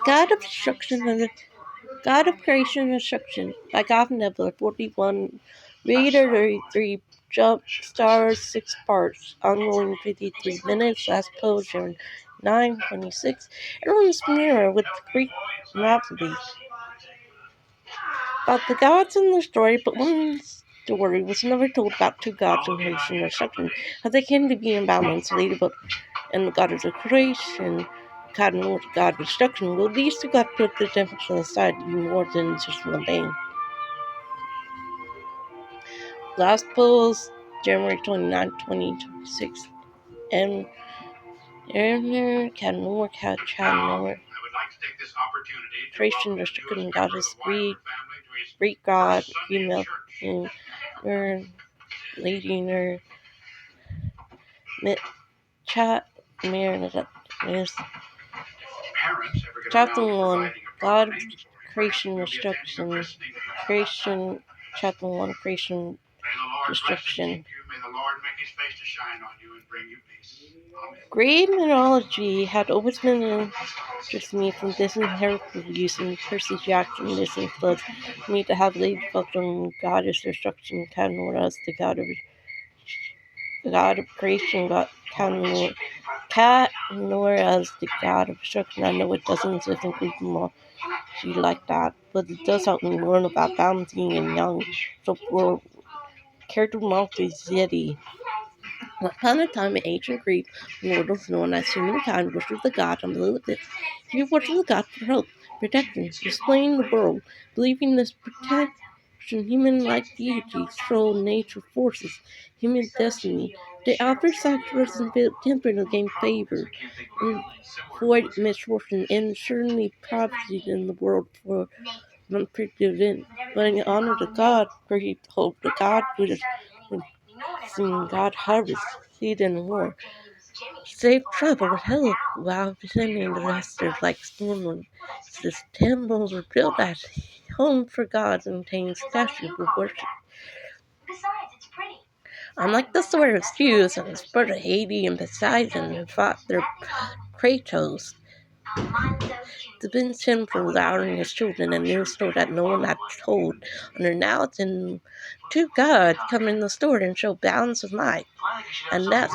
God of Destruction and God of Creation and Destruction by gothnebula 41. Reader 33. Jump stars 6 parts. Ongoing 53 minutes. Last pose 9:26. Everyone's familiar with the Greek mythology about the gods in the story, but one story was never told about two gods in creation and destruction, how they came to be in balance, ladybug and the god of the creation, God and the god of destruction. Well, these two gods put the difference aside to be more than just one thing. Last polls, January 29, 2026. And Canor, Canor, creation, destruction, goddess, Greek god, female, lady, chat, mirror, chapter 1, God, creation, destruction, creation, chapter 1, creation, destruction. Greek mythology had always been interested me from Disney Hercules and Percy Jackson, Disney floods me to have ladybugs on goddess destruction, Canora as the god of creation, Canora as the god of destruction. I know it doesn't exist in Greek mythology like that, but it does help me learn about balancing and young. So for character monk is Yeti. Upon a time in ancient Greek, mortals known as humankind worshipped the god on the Lilith. He worshipped the god for help, protection, displaying the world, believing this protection human-like deities control nature forces, human destiny. They offered sacrifices and built temples to gain favor, and avoid misfortune, and certainly prophecy in the world for unpredictable event. But in honor of God, great hope, the God would seeing God harvest, seed and war. Safe travel with help while descending the resters like storm. These temples were built as homes for gods and contained statues of worship. Unlike the sword of Zeus and the spur of Hades and Poseidon who fought their Kratos, the been sent for allowing his children a new story that no one had told. Under now it's in two gods come in the story and show balance of might. And that's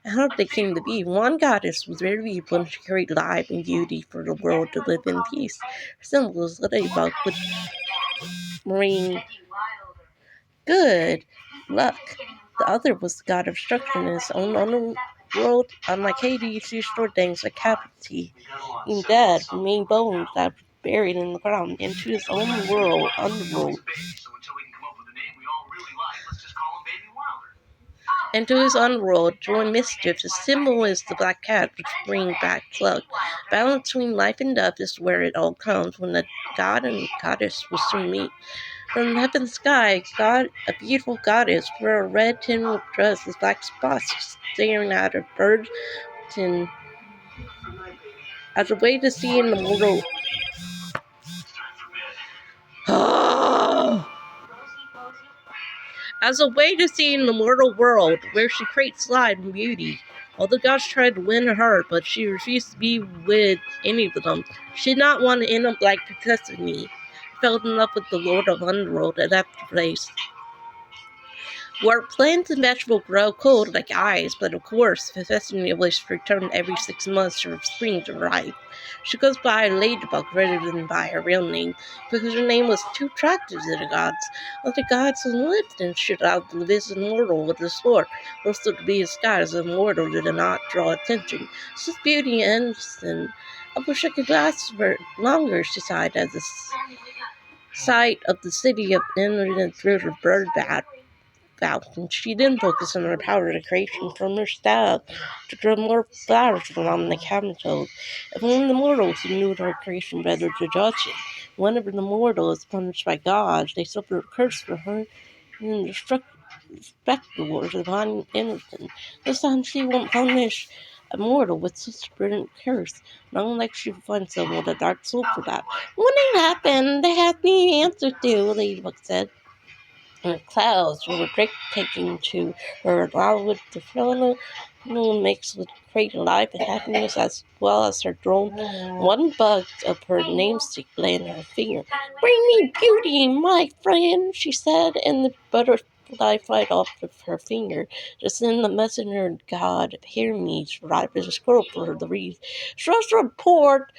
how they came to be. One goddess was very evil and she carried life and beauty for the world to live in peace. Her symbol was the ladybug, which bring good luck. The other was the god of destruction in his own underworld. Unlike Hades, he destroyed things like captivity, being dead, remain bones that were buried in the ground, into his own underworld. Into his underworld, join mischief. His symbol is the black cat, which brings back luck. Balance between life and death is where it all comes, when the god and goddess will soon meet. From the heaven sky, a beautiful goddess, wear a red tin dress with black spots, staring at a bird, as a way to see in the mortal. As a way to see in the mortal world, where she creates light and beauty. All the gods tried to win her, but she refused to be with any of them. She did not want to end up like Persephone. Fell in love with the Lord of Underworld at that place, where plants and vegetables grow cold like ice, but of course, Persephone wishes to return every 6 months for spring to arrive. She goes by Ladybug rather than by her real name, because her name was too attractive to the gods. Other gods who lived and should out to visit mortal with a sword, also to be disguised as mortal did not draw attention. Such beauty and innocence. I wish I could last for longer, she sighed as the sight of the city of Inland through the bird bat. And she then focused on her power to creation from her staff to grow more flowers around the capital. If one of the mortals who knew her creation better to judge it, whenever the mortal is punished by God, they suffer a curse for her and respectable or divine innocence. This time she won't punish a mortal with such a brilliant curse, not unlike she will find someone with a dark soul for that. When it happened, they had the answer to, Ladybug said. And the clouds were breathtaking to her, along with the fellow No one makes the crate alive and happiness as well as her drone. One bug of her namesake lay in her finger. Bring me beauty, my friend, she said, and the butterfly flied off of her finger. Just then the messenger god Hermes arrived as a squirrel for the wreath. Just report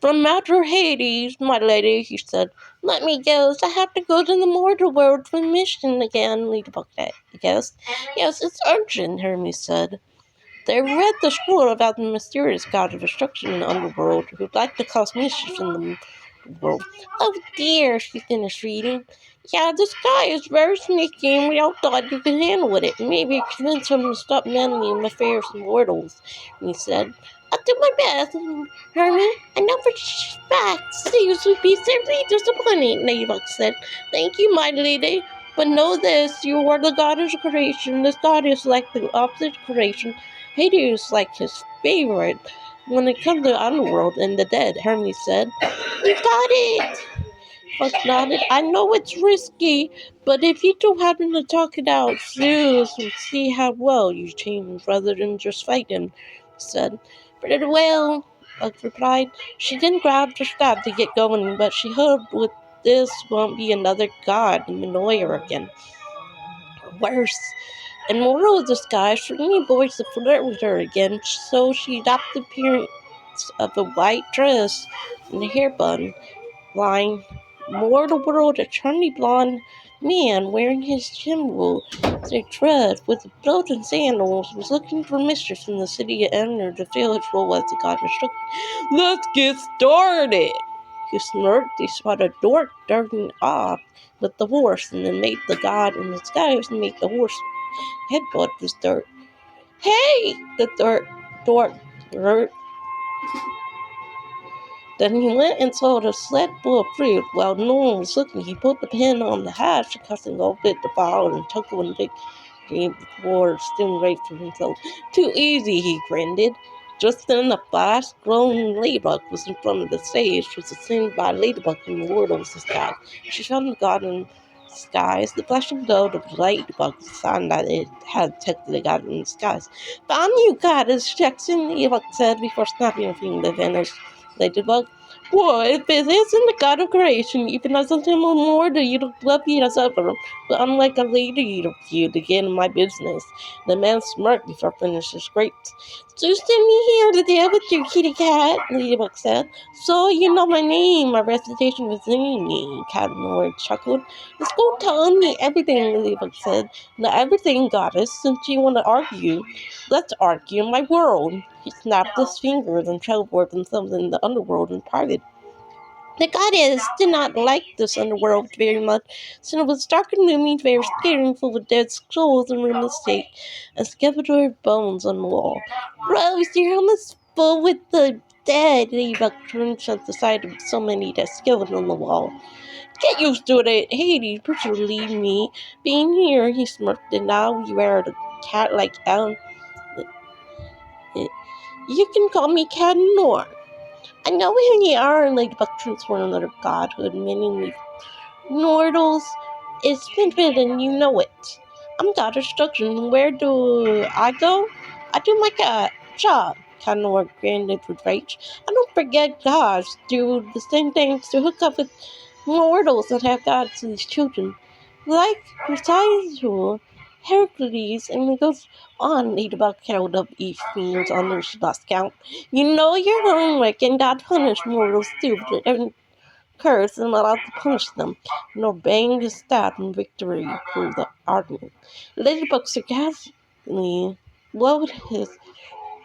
from outer Hades, my lady, he said. Let me guess, I have to go to the mortal world for a mission again, Ladybug guessed. Yes, it's urgent, Hermes said. They read the scroll about the mysterious god of destruction in the underworld who'd like to cause mischief in the world. Oh dear, she finished reading. Yeah, this guy is very sneaky and we all thought you could handle it. Maybe convince him to stop meddling with affairs of mortals, he said. I'll do my best, Herman. I know for fact Zeus would be simply disappointed, Ladybug said. Thank you, my lady. But know this, you are the goddess of creation. This god is like the opposite of creation. Hades is like his favorite. When it comes to the underworld and the dead, Hermes said. You got it! Buck nodded. I know it's risky, but if you two happen to talk it out, Zeus will see how well you change rather than just fight him, he said. Pretty well, Buck replied. She then grabbed her staff to get going, but she hoped with this won't be another god to annoy her again. Worse. And moral of this guy, for any boys to flirt with her again, so she adopted the appearance of a white dress and a hair bun. Line, more the world, a charming blonde man wearing his gimble, their tread with belt and sandals, was looking for mischief in the city and entered to fill his role as the god instructor. Let's get started! He smirked. He saw the dork darting off with the horse, and then made the god in the skies and made the horse headbutt was dirt. Hey! The dork Then he went and sold a sled full of fruit. While no one was looking, he put the pin on the hatch, causing all bit to fall and chuckled and came before stealing right for himself. Too easy, he grinned. Just then a fast-growing ladybug was in front of the stage. She was ascended by a ladybug in the world of the sky. She found the god in the skies. The flashing gold of the ladybug was a sign that it had detected the god in the skies. Found you, goddess, Jackson, the ladybug said before snapping her finger to vanish. Ladybug. Well, if it isn't the god of creation, even as a little more, you look lovely as ever. But unlike a lady of you to get in my business. The man smirked before finishing his grapes. So you sent me here to deal with your kitty cat, Ladybug said. So you know my name, my reputation was me, Cat Nord chuckled. Let's go tell me everything, Ladybug said. Not everything, goddess, since you want to argue. Let's argue in my world. He snapped his fingers and teleported themselves in the underworld and parted. The goddess did not like this underworld very much, since it was dark and gloomy, very scary and full of dead skulls and ruinous state, and skeletal bones on the wall. Rose, your home is full with the dead, Ladybug turned at the sight of so many dead skeletons on the wall. Get used to it, Hades, particularly me. Being here, he smirked, and now you are the cat like Alan. You can call me Cat Nor. I know who you are, Ladybug transformed under godhood, meaning mortals is forbidden, you know it. I'm god of destruction. Where do I go? I do my job. Canor grinned with rage. I don't forget gods do the same things to hook up with mortals and have gods to these children. Like Poseidon, Hercules, and it goes on. Ladybug held up each finger under she lost count. You know your homework, and God punished mortals too, and curse and allowed to punish them, and obeying his staff in victory for the argument. Ladybug sarcastically blowed his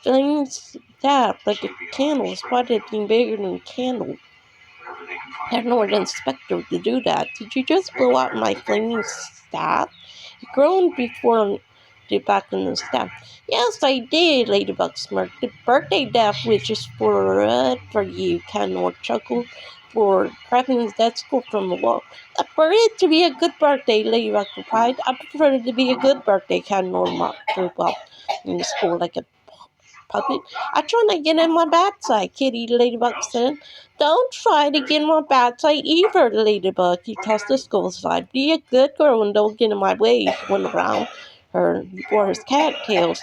flaming staff like a candle, spotted being bigger than a candle. I had no inspector to do that. Did you just blow out my flaming staff? He groaned before the back in the staff. Yes, I did, Ladybug smirked. The birthday death wishes for you, Canor chuckled, for grabbing his dead skull from the wall. For it to be a good birthday, Ladybug replied. I prefer it to be a good birthday, Canor mocked her up in the skull like a puppet. I try to get in my bad side, Kitty, Ladybug said. Don't try to get in my bad side either, Ladybug. He tossed the skull aside. Be a good girl and don't get in my way. He went around her before his cattails.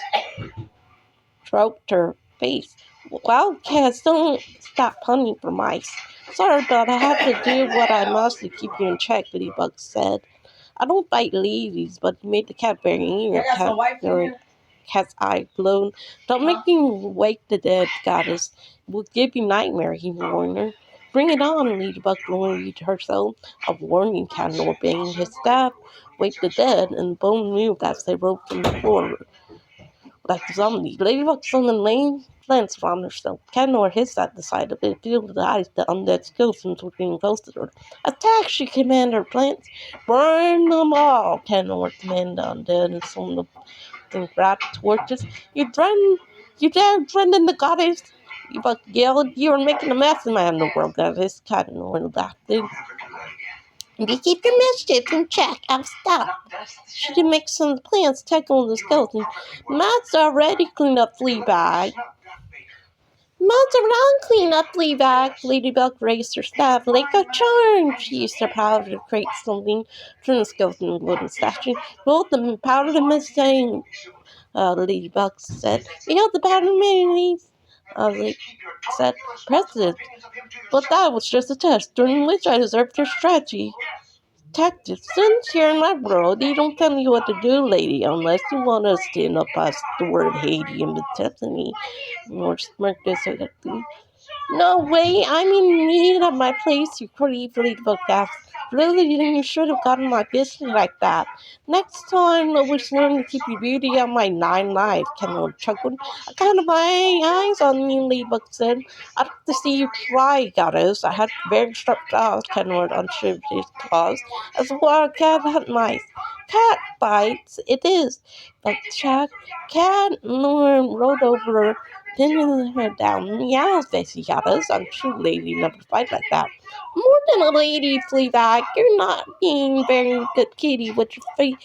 stroked her face. Wild cats don't stop hunting for mice. Sorry, but I have to do what I must to keep you in check, Ladybug said. I don't bite ladies, but you made the cat very angry. Cat's eye glowed. Don't make me wake the dead, goddess. It will give you nightmare, he warned her. Bring it on, Ladybug worried herself. A warning, Catnor banging his staff. Wake the dead, and the bone moved as they rose from the floor like a zombie. Ladybug summoned lame plants from herself. Catnor hissed at the sight of it, filled with eyes the undead skeletons were getting close to her. Attack, she commanded her plants. Burn them all, Catnor commanded the undead, and some of them grabbed torches. You dare threaten the goddess? Ladybug yelled. You are making a mess of my underworld, goddess. Catnor laughed. If you keep your mischief in check, I'll stop. She did make some plants tackle the skeleton. Matt's already cleaned up Fleabag. Matt's around clean up Fleabag. Ladybug raised her staff like a charm. She used her power to create something from the skeleton and wooden statue. Rolled the powder to mistake. Ladybug said. You got the powder mayonnaise. Lady said, President. But that was just a test, during which I deserved your strategy. Tactics. Since here in my world, you don't tell me what to do, lady, unless you want us to end up past the word Haiti and the Tiffany. More smirked disagreeably. No way, I'm in need of my place, you creepily looked at. Really, you should have gotten my business like that. Next time, I wish learn to keep your beauty on my 9 lives, Kendall chuckled. I kind of my eyes on you, Ladybug said. I'd like to see you try, goddess. I had very sharp jaws, Kendall unshipped his claws. As a wild cat hunt mice. Cat bites, it is. But cat rolled over her, pinning her down. Meow, Stacy Yadders. I'm true lady, never fight like that. More than a lady, Fleabag. You're not being very good kitty with your face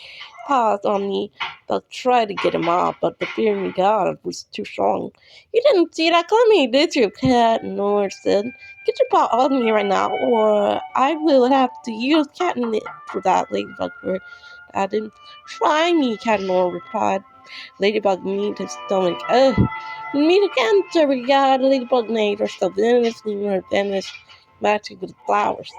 paws on me. They'll try to get him off, but the fear in God was too strong. You didn't see that coming, did you, Cat? Nora said. Get your paw off me right now, or I will have to use catnip for that, Ladybug added. Try me, Cat Nora replied. Ladybug moved his stomach. Ugh. Meet again, Terry God. Ladybug made herself vanished, leaving her vanished matching with flowers.